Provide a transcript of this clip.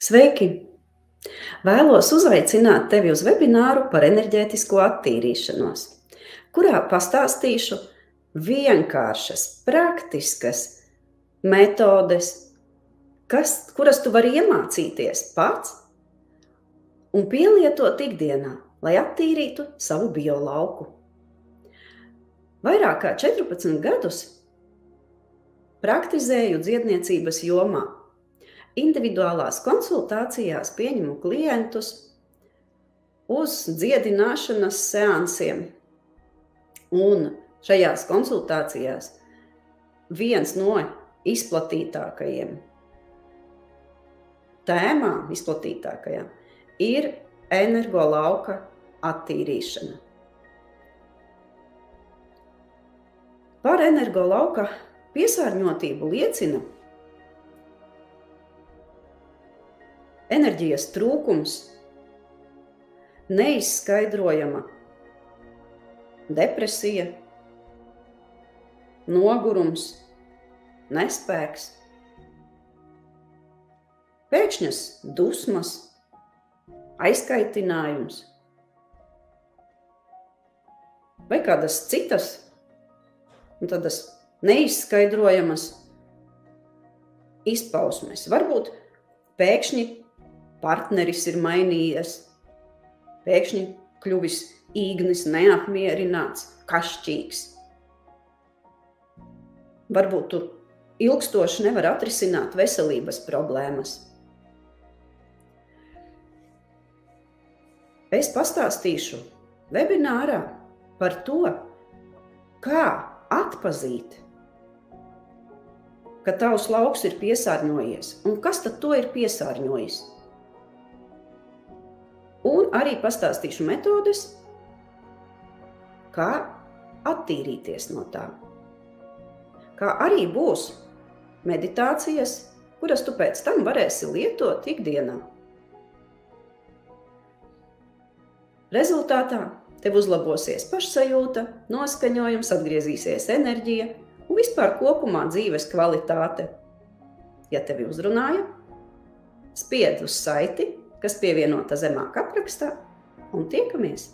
Sveiki! Vēlos uzaicināt tevi uz webināru par enerģētisko attīrīšanos, kurā pastāstīšu vienkāršas, praktiskas metodes, kuras tu vari iemācīties pats un pielietot ikdienā, lai attīrītu savu biolauku. Vairāk kā 14 gadus praktizēju dziedniecības jomā. Individuālās konsultācijās pieņemu klientus uz dziedināšanas seansiem. Un šajās konsultācijās viens no izplatītākajiem tēmām ir energolauka attīrīšana. Par energolauka piesārņotību liecina enerģijas trūkums, neizskaidrojama depresija, nogurums, nespēks, pēkšņas dusmas, aizkaitinājums vai kādas citas tādas neizskaidrojamas izpausmes. Varbūt pēkšņi partneris ir mainījies, pēkšņi kļuvis īgnis, neapmierināts, kašķīgs. Varbūt tu ilgstoši nevar atrisināt veselības problēmas. Es pastāstīšu webinārā par to, kā atpazīt, ka tavs lauks ir piesārņojies un kas tad to ir piesārņojis. Un arī pastāstīšu metodes, kā attīrīties no tā. Kā arī būs meditācijas, kuras tu pēc tam varēsi lietot ikdienā. Rezultātā tev uzlabosies pašsajūta, noskaņojums, atgriezīsies enerģija un vispār kopumā dzīves kvalitāte. Ja tevi uzrunāja, spied uz saiti, kas pievienota zemāk aprakstā, un tiekamies!